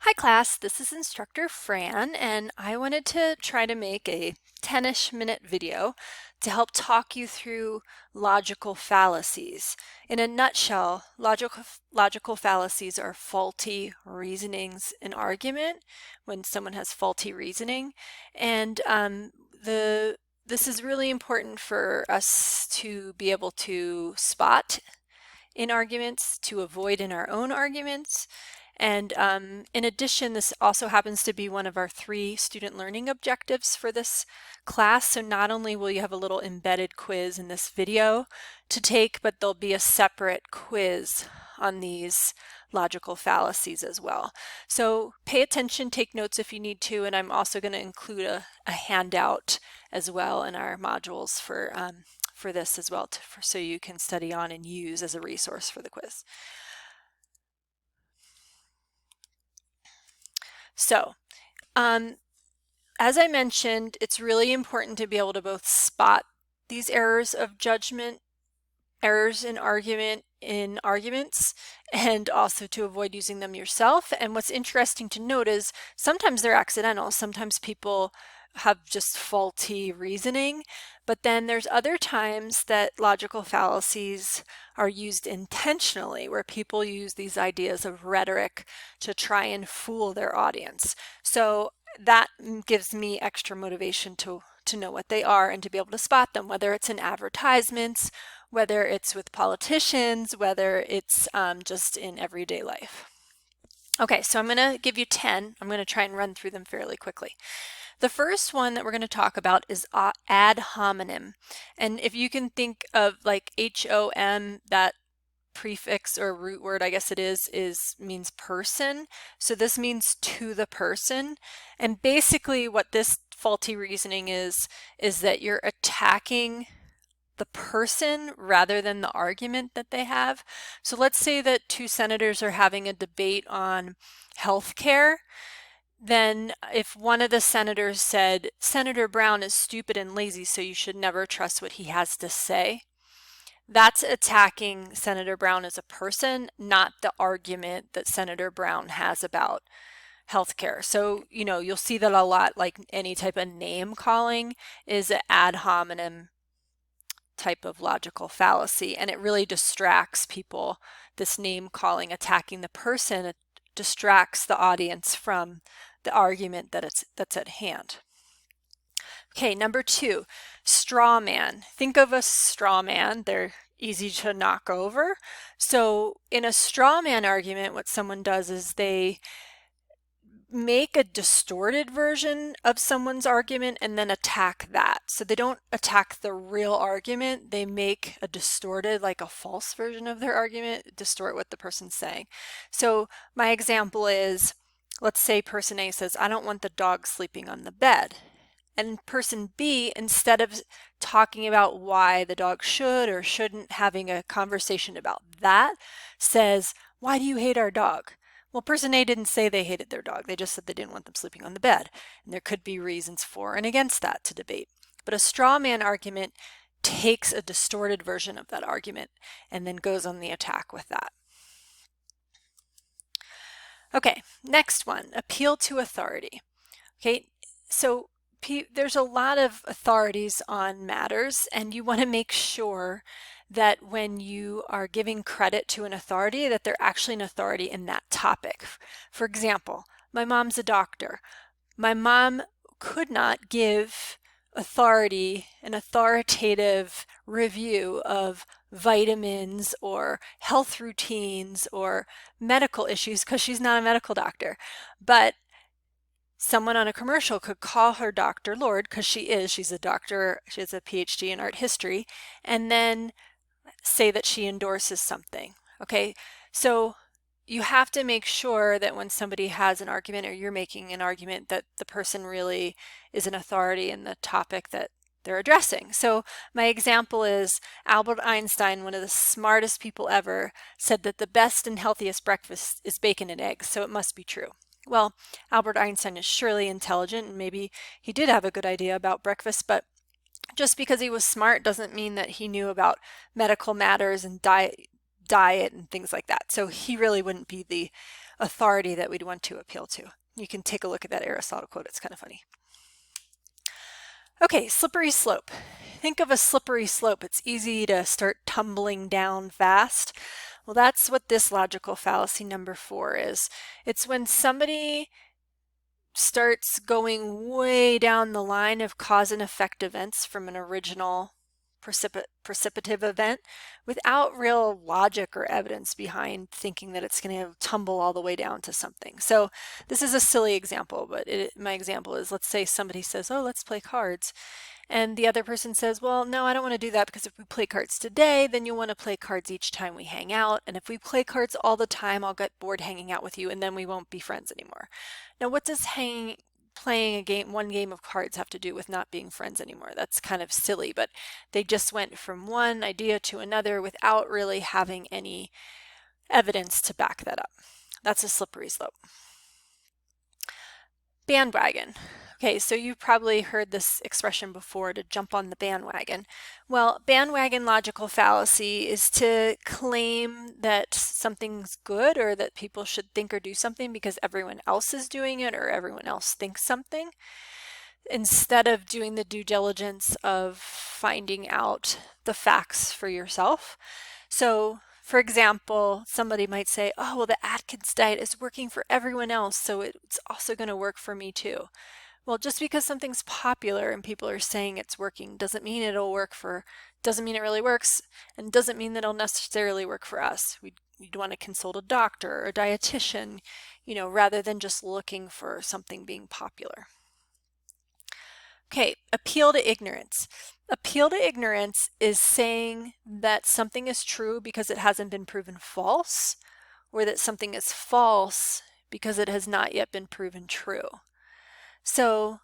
Hi class, this is instructor Fran, and I wanted to try to make a 10-ish minute video to help talk you through logical fallacies. In a nutshell, logical fallacies are faulty reasonings in argument when someone has faulty reasoning, and this is really important for us to be able to spot in arguments, to avoid in our own arguments. And in addition, this also happens to be one of our 3 student learning objectives for this class. So not only will you have a little embedded quiz in this video to take, but there'll be a separate quiz on these logical fallacies as well. So pay attention, take notes if you need to, and I'm also going to include a handout as well in our modules for this as well, so you can study on and use as a resource for the quiz. So, as I mentioned, it's really important to be able to both spot these errors of judgment, errors in arguments, and also to avoid using them yourself. And what's interesting to note is sometimes they're accidental. Sometimes people have just faulty reasoning, but then there's other times that logical fallacies are used intentionally, where people use these ideas of rhetoric to try and fool their audience. So that gives me extra motivation to know what they are and to be able to spot them, whether it's in advertisements, whether it's with politicians, whether it's just in everyday life. Okay, so I'm going to give you 10. I'm going to try and run through them fairly quickly. The first one that we're going to talk about is AdHominem. And if you can think of like HOM, that prefix or root word, I guess it means person. So this means to the person. And basically what this faulty reasoning is that you're attacking the person rather than the argument that they have. So let's say that 2 senators are having a debate on health care. Then if one of the senators said, Senator Brown is stupid and lazy, so you should never trust what he has to say, that's attacking Senator Brown as a person, not the argument that Senator Brown has about healthcare. So, you'll see that a lot, like any type of name calling is an ad hominem type of logical fallacy, and it really distracts people. This name calling, attacking the person, it distracts the audience from the argument that's at hand. Okay, number 2, straw man. Think of a straw man. They're easy to knock over. So in a straw man argument, what someone does is they make a distorted version of someone's argument and then attack that. So they don't attack the real argument, they make a distorted, like a false version of their argument, distort what the person's saying. So my example is, let's say person A says, I don't want the dog sleeping on the bed. And person B, instead of talking about why the dog should or shouldn't, having a conversation about that, says, why do you hate our dog? Well, person A didn't say they hated their dog. They just said they didn't want them sleeping on the bed. And there could be reasons for and against that to debate. But a straw man argument takes a distorted version of that argument and then goes on the attack with that. Okay, next one, appeal to authority. Okay, so there's a lot of authorities on matters, and you want to make sure that when you are giving credit to an authority, that they're actually an authority in that topic. For example, my mom's a doctor. My mom could not give an authoritative review of vitamins or health routines or medical issues because she's not a medical doctor. But someone on a commercial could call her Dr. Lord, because she's a doctor, she has a PhD in art history, and then say that she endorses something. Okay, so you have to make sure that when somebody has an argument or you're making an argument, that the person really is an authority in the topic that they're addressing. So my example is Albert Einstein, one of the smartest people ever, said that the best and healthiest breakfast is bacon and eggs, so it must be true. Well, Albert Einstein is surely intelligent, and maybe he did have a good idea about breakfast, but just because he was smart doesn't mean that he knew about medical matters and diet and things like that. So he really wouldn't be the authority that we'd want to appeal to. You can take a look at that Aristotle quote, it's kind of funny. Okay, slippery slope. Think of a slippery slope. It's easy to start tumbling down fast. Well, that's what this logical fallacy number 4 is. It's when somebody starts going way down the line of cause and effect events from an original precipitative event without real logic or evidence behind thinking that it's going to tumble all the way down to something. So this is a silly example, but my example is, let's say somebody says, oh, let's play cards. And the other person says, well, no, I don't want to do that because if we play cards today, then you'll want to play cards each time we hang out. And if we play cards all the time, I'll get bored hanging out with you and then we won't be friends anymore. Now, what does playing one game of cards have to do with not being friends anymore? That's kind of silly, but they just went from one idea to another without really having any evidence to back that up. That's a slippery slope. Bandwagon. Okay, so you've probably heard this expression before, to jump on the bandwagon. Well, bandwagon logical fallacy is to claim that something's good or that people should think or do something because everyone else is doing it or everyone else thinks something, instead of doing the due diligence of finding out the facts for yourself. So, for example, somebody might say, oh, well, the Atkins diet is working for everyone else, so it's also going to work for me too. Well, just because something's popular and people are saying it's working doesn't mean it really works, and doesn't mean that it'll necessarily work for us. We'd want to consult a doctor or a dietitian, rather than just looking for something being popular. Okay, appeal to ignorance. Appeal to ignorance is saying that something is true because it hasn't been proven false, or that something is false because it has not yet been proven true. So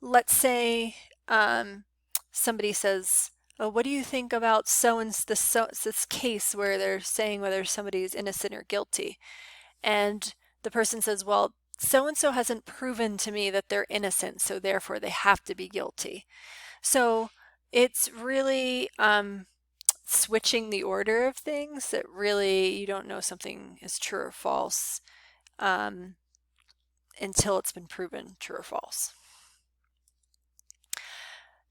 let's say somebody says, oh, what do you think about this case where they're saying whether somebody is innocent or guilty? And the person says, well, so-and-so hasn't proven to me that they're innocent, so therefore they have to be guilty. So it's really switching the order of things, that really you don't know something is true or false until it's been proven true or false.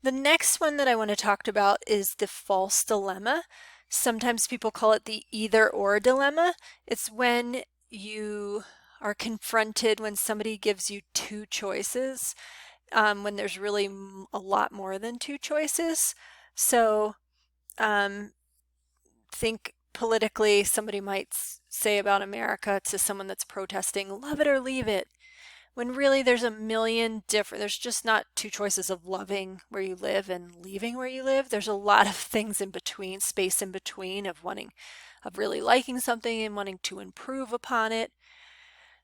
The next one that I want to talk about is the false dilemma. Sometimes people call it the either-or dilemma. It's when you are confronted when somebody gives you two choices, when there's really a lot more than two choices. So think politically, somebody might say about America to someone that's protesting, love it or leave it. When really there's there's just not two choices of loving where you live and leaving where you live. There's a lot of things in between, space in between, of really liking something and wanting to improve upon it.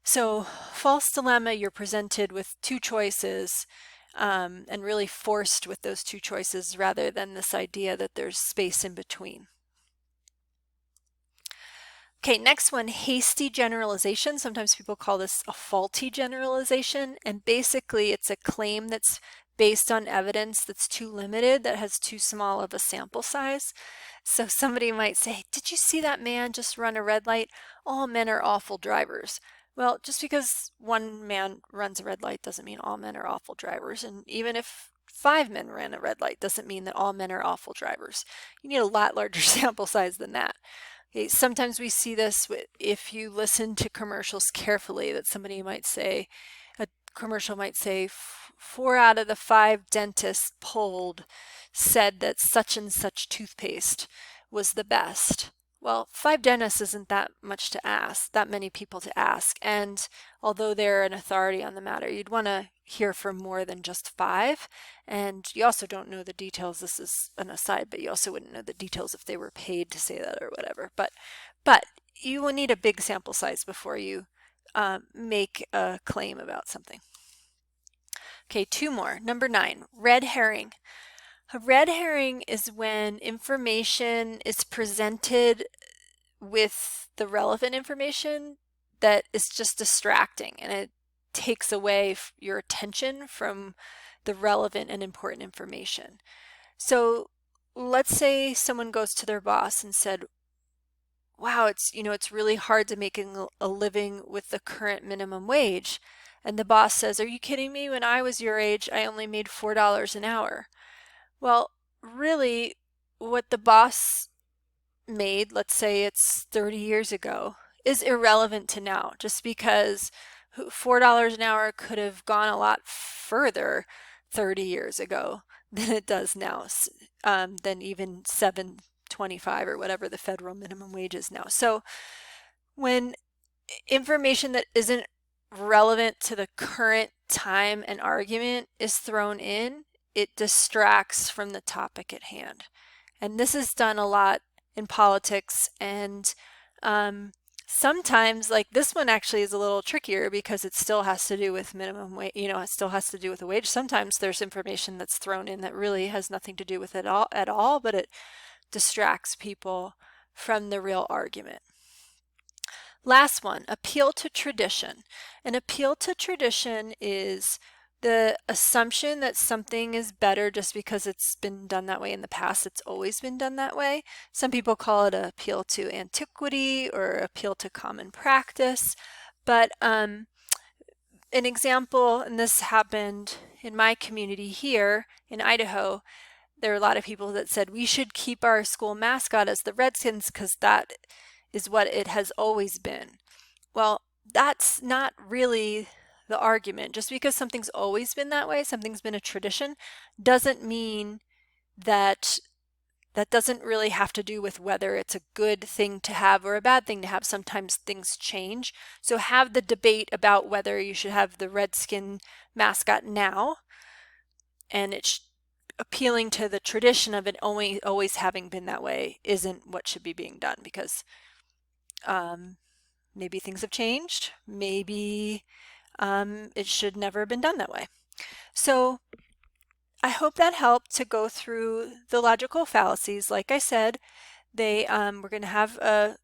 So false dilemma, you're presented with two choices and really forced with those two choices rather than this idea that there's space in between. Okay, next one, hasty generalization. Sometimes people call this a faulty generalization, and basically it's a claim that's based on evidence that's too limited, that has too small of a sample size. So somebody might say, did you see that man just run a red light? All men are awful drivers. Well, just because one man runs a red light doesn't mean all men are awful drivers, and even if 5 men ran a red light doesn't mean that all men are awful drivers. You need a lot larger sample size than that. Okay, sometimes we see this if you listen to commercials carefully, that a commercial might say, 4 out of the 5 dentists polled said that such and such toothpaste was the best. Well, 5 dentists isn't that many people to ask. And although they're an authority on the matter, you'd want to hear from more than just 5. And you also don't know the details. This is an aside, but you also wouldn't know the details if they were paid to say that or whatever. But you will need a big sample size before you make a claim about something. Okay, 2 more. Number 9, red herring. A red herring is when information is presented with the relevant information that is just distracting, and it takes away your attention from the relevant and important information. So let's say someone goes to their boss and said, wow, it's really hard to make a living with the current minimum wage. And the boss says, are you kidding me? When I was your age, I only made $4 an hour. Well, really, what the boss made, let's say it's 30 years ago, is irrelevant to now, just because $4 an hour could have gone a lot further 30 years ago than it does now, than even 7.25 or whatever the federal minimum wage is now. So when information that isn't relevant to the current time and argument is thrown in, it distracts from the topic at hand. And this is done a lot in politics, and sometimes, like this one actually is a little trickier because it still has to do with minimum wage, it still has to do with a wage. Sometimes there's information that's thrown in that really has nothing to do with it at all, but it distracts people from the real argument. Last one, appeal to tradition. An appeal to tradition is the assumption that something is better just because it's been done that way in the past. It's always been done that way. Some people call it an appeal to antiquity or appeal to common practice. But an example, and this happened in my community here in Idaho, there are a lot of people that said we should keep our school mascot as the Redskins because that is what it has always been. Well, that's not really the argument. Just because something's always been that way, something's been a tradition, doesn't mean that doesn't really have to do with whether it's a good thing to have or a bad thing to have. Sometimes things change. So have the debate about whether you should have the Redskin mascot now, and it's appealing to the tradition of it always having been that way isn't what should be being done, because maybe things have changed. Maybe it should never have been done that way. So I hope that helped to go through the logical fallacies. Like I said, we're going to have a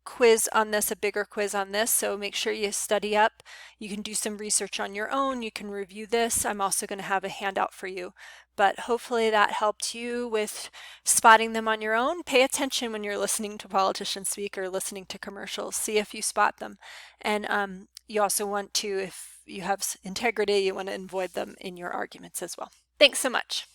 quiz on this, a bigger quiz on this, so make sure you study up. You can do some research on your own. You can review this. I'm also going to have a handout for you, but hopefully that helped you with spotting them on your own. Pay attention when you're listening to politicians speak or listening to commercials. See if you spot them. And you also want to, if you have integrity, you want to avoid them in your arguments as well. Thanks so much.